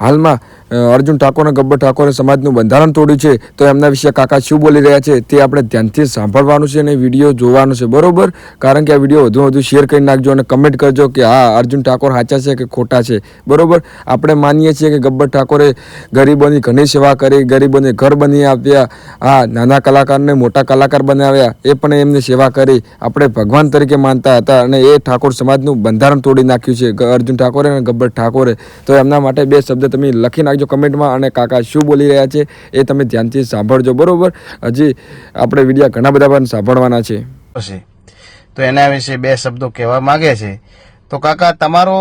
હાલમાં અર્જુન ઠાકોર અને ગબ્બર ઠાકોરે સમાજનું બંધારણ તોડ્યું છે, તો એમના વિશે કાકા શું બોલી રહ્યા છે તે આપણે ધ્યાનથી સાંભળવાનું છે અને વિડીયો જોવાનો છે, બરોબર? કારણ કે આ વિડીયો વધુ વધુ શેર કરી નાખજો અને કમેન્ટ કરજો કે હા અર્જુન ઠાકોર સાચા છે કે ખોટા છે, બરોબર? આપણે માનીએ છીએ કે ગબ્બર ઠાકોરે ગરીબોની ઘણી સેવા કરી, ગરીબોને ઘર બની આપ્યા, હા નાના કલાકારને મોટા કલાકાર બનાવ્યા, એ પણ એમને સેવા કરી. આપણે ભગવાન તરીકે માનતા હતા અને એ ઠાકોર સમાજનું બંધારણ તોડી નાખ્યું છે અર્જુન ઠાકોરે અને ગબ્બર ઠાકોરે. તો એમના માટે બે શબ્દ તમે લખી નાખજો કમેન્ટમાં અને કાકા શું બોલી રહ્યા છે એ તમે ધ્યાનથી સાંભળજો, બરોબર? હજી આપણે વિડીયો ઘણા બધા પણ સાંભળવાના છે, તો એના વિશે બે શબ્દો કહેવા માંગે છે. તો કાકા તમારો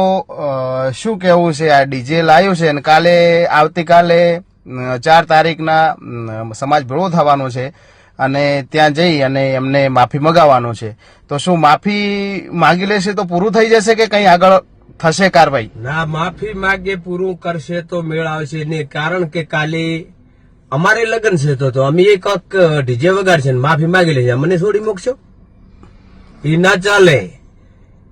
શું કહેવું છે? આ ડીજે લાવ્યું છે અને આવતીકાલે 4 તારીખના સમાજ ભેળો થવાનો છે અને ત્યાં જઈ અને એમને માફી મગાવવાનું છે. તો શું માફી માંગી લેશે તો પૂરું થઈ જશે કે કંઈ આગળ થશે કાર્યવાહી? ના, માફી માગે પૂરું કરશે તો મેળ આવશે નહીં. કારણ કે કાલે અમારે લગ્ન છે તો અમે એક ડીજે વગાડશે માફી માગી લેશે, મને છોડી મૂકશો? એ ના ચાલે.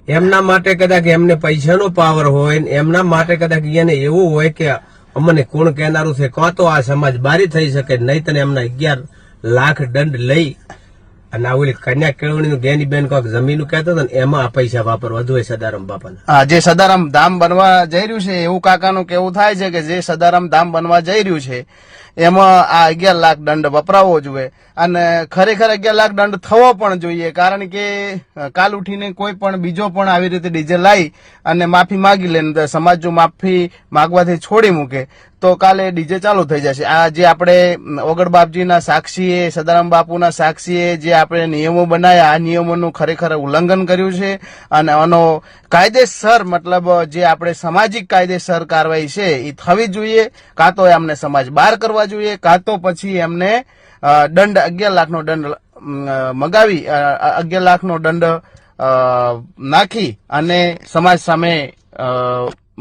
એમના માટે કદાચ એમને પૈસાનો પાવર હોય, એમના માટે કદાચ એને એવું હોય કે અમને કોણ કહેનારું છે, કાં તો આ સમાજ બારી થઈ શકે, નહીં તને એમના 11 લાખ દંડ લઈ અને આ ઓલી કન્યા કેળવણીનું ગેની બેન કોઈક જમીન કહેતો હતો ને એમાં આ પૈસા વાપરવા જોઈએ સદારામ બાપાને. હા, જે સદારામ ધામ બનવા જઈ રહ્યું છે એવું કાકાનું કેવું થાય છે કે જે સદારામ ધામ બનવા જઈ રહ્યું છે એમાં આ 11 લાખ દંડ વપરાવવો જોઈએ અને ખરેખર 11 લાખ દંડ થવો પણ જોઈએ. કારણ કે કાલ ઉઠીને કોઈ પણ બીજો પણ આવી રીતે ડીજે લાવી અને માફી માગી લે, સમાજ જો માફી માગવાથી છોડી મૂકે તો કાલે ડીજે ચાલુ થઈ જશે. આ જે આપણે ઓગડ બાપજીના સાક્ષીએ, સદારામ બાપુના સાક્ષીએ જે આપણે નિયમો બનાવ્યા, આ નિયમોનું ખરેખર ઉલ્લંઘન કર્યું છે અને આનો કાયદેસર મતલબ જે આપણે સામાજિક કાયદેસર કાર્યવાહી છે એ થવી જોઈએ. કાં તો એમને સમાજ બહાર કરવા જોઈએ, કાં તો પછી એમને દંડ 11 લાખનો દંડ મગાવી 11 લાખનો દંડ નાખી અને સમાજ સામે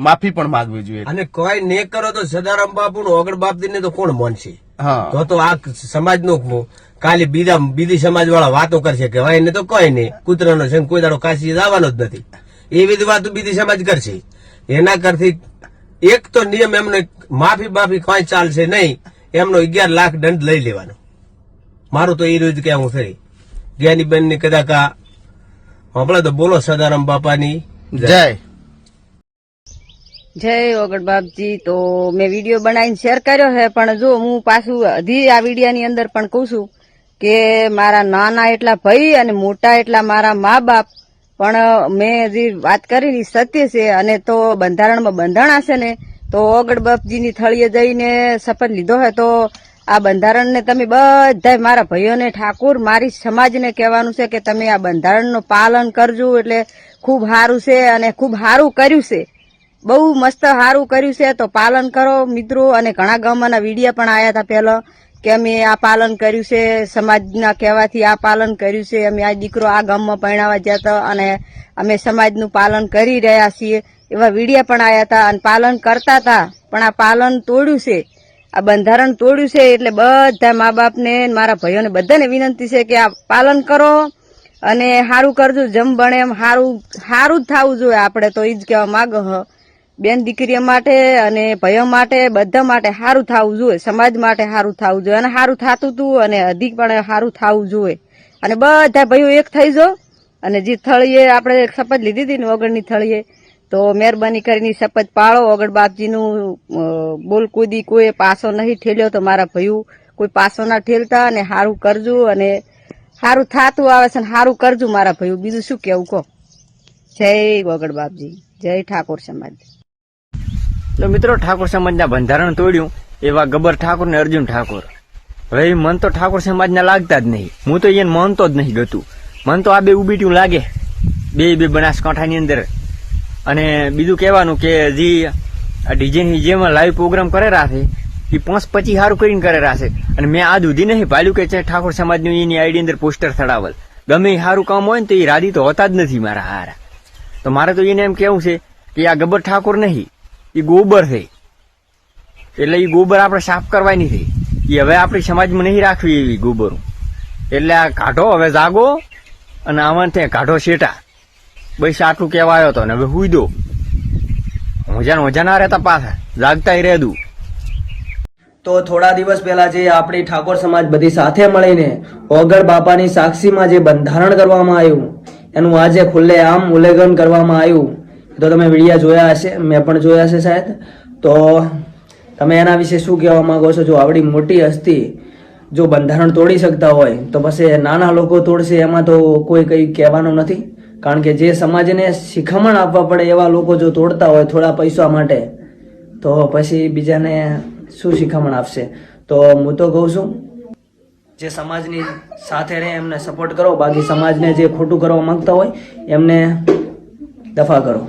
માફી પણ માંગવી જોઈએ. અને કોઈ ને કરો તો સદારામ બાપુ નું ઓગડ બાપજી ને તો કોણ માનશે? હા, તો આ સમાજ નું કાલે બીજી સમાજ વાળા વાતો કરશે કે ભાઈ ને તો કોઈ નહીં, કૂતરાનો છે કોઈ દાડો કાશી જવાનો જ નથી, એવી વાતો બીજી સમાજ કરશે. એના કરતી એક તો નિયમ એમને માફી કોઈ ચાલશે નહીં, એમનો 11 લાખ દંડ લઈ લેવાનો. મારું તો એ રોજ કેવું થઈ જ્ઞાની બેન ની કદાચ હમણાં તો બોલો સદારામ બાપાની જય. જય ઓગડ બાપજી. તો મેં વિડીયો બનાવીને શેર કર્યો છે, પણ જો હું પાછું હજી આ વિડીયાની અંદર પણ કહું છું કે મારા નાના એટલા ભાઈ અને મોટા એટલા મારા મા બાપ પણ મેં જે વાત કરી સત્ય છે. અને તો બંધારણમાં બંધાણા છે ને તો ઓગડ બાપજીની થળીએ જઈને શપથ લીધો હોય તો આ બંધારણને તમે બધા મારા ભાઈઓને ઠાકોર મારી સમાજને કહેવાનું છે કે તમે આ બંધારણનું પાલન કરજો. એટલે ખૂબ સારું છે અને ખૂબ સારું કર્યું છે, બહુ મસ્ત સારું કર્યું છે. તો પાલન કરો મિત્રો. અને ઘણા ગામના વિડીયા પણ આવ્યા હતા પહેલા કે અમે આ પાલન કર્યું છે, સમાજના કહેવાથી આ પાલન કર્યું છે, અમે આ દીકરો આ ગામમાં પરણાવવા ગયા હતા અને અમે સમાજનું પાલન કરી રહ્યા છીએ, એવા વિડીયા પણ આવ્યા હતા અને પાલન કરતા હતા. પણ આ પાલન તોડ્યું છે, આ બંધારણ તોડ્યું છે. એટલે બધા મા બાપને મારા ભાઈઓને બધાને વિનંતી છે કે આ પાલન કરો અને સારું કરજો. જેમ બને એમ સારું જ થવું જોઈએ. આપણે તો એ જ કહેવા માંગો બેન દીકરીઓ માટે અને ભાઈઓ માટે બધા માટે સારું થવું જોઈએ, સમાજ માટે સારું થવું જોઈએ. અને સારું થતું હતું અને અધિક પણ સારું થવું જોઈએ. અને બધા ભાઈઓ એક થઈ જાઓ અને જે થળીએ આપણે શપથ લીધી હતી ને ઓગળની થળીએ, તો મહેરબાની કરીને શપથ પાળો. ઓગળ બાપજીનું બોલ કૂદી કોઈ પાસો નહીં ઠેલ્યો તો મારા ભાઈઓ કોઈ પાસો ના ઠેલતા અને સારું કરજો અને સારું થતું આવે છે ને સારું કરજો મારા ભાઈઓ. બીજું શું કેવું કહો? જય ઓગળ બાપજી, જય ઠાકોર સમાજ. તો મિત્રો, ઠાકોર સમાજના બંધારણ તોડ્યું એવા ગબ્બર ઠાકોર ને અર્જુન ઠાકોર. હવે મન તો ઠાકોર સમાજના લાગતા જ નહીં, હું તો એને માનતો જ નહીં ગતું. મન તો આ બે ઉબીટ્યું લાગે, બે બનાસકાંઠાની અંદર. અને બીજું કહેવાનું કે જે ડીજેની જેમાં લાઈવ પ્રોગ્રામ કરેલા છે એ 5-25 સારું કરીને કરેલા છે. અને મેં આ સુધી નહીં પાડ્યું કે ઠાકોર સમાજનું એની આઈડી અંદર પોસ્ટર ચડાવલ. ગમે એ સારું કામ હોય ને તો એ રાજી તો હોતા જ નથી મારા હારા. તો મારે તો એને એમ કેવું છે કે આ ગબ્બર ઠાકોર નહીં, એ ગોબર છે. એટલે એ ગોબર આપણે સાફ કરવાની છે, એ હવે આપણી સમાજમાં નહીં રાખવી એવી ગોબરું. એટલે આ કાઢો હવે જાગો અને આમાં ત્યાં કાઢો શેટા. બસ આટલું કહેવા આવ્યો હતો ને હવે હુઈ દો. હોજા ના રહેતા પાછા જાગતા રહેતું. તો થોડા દિવસ પહેલા જે આપણી ઠાકોર સમાજ બધી સાથે મળીને ઓગળ બાપાની સાક્ષીમાં જે બંધારણ કરવામાં આવ્યું એનું આજે ખુલ્લે આમ ઉલ્લેખન કરવામાં આવ્યું. તો તમે વિડીયા જોયા હશે, મેં પણ જોયા છે શાયદ. તો તમે એના વિશે શું કહેવા માંગો છો? જો આવડી મોટી હસ્તી જો બંધારણ તોડી શકતા હોય તો પછી નાના લોકો તોડશે એમાં તો કોઈ કંઈ કહેવાનું નથી. કારણ કે જે સમાજને શિખામણ આપવા પડે એવા લોકો જો તોડતા હોય થોડા પૈસા માટે, તો પછી બીજાને શું શિખામણ આપશે? તો હું તો કહું છું જે સમાજની સાથે રહે એમને સપોર્ટ કરો, બાકી સમાજને જે ખોટું કરવા માંગતા હોય એમને દફા કરો.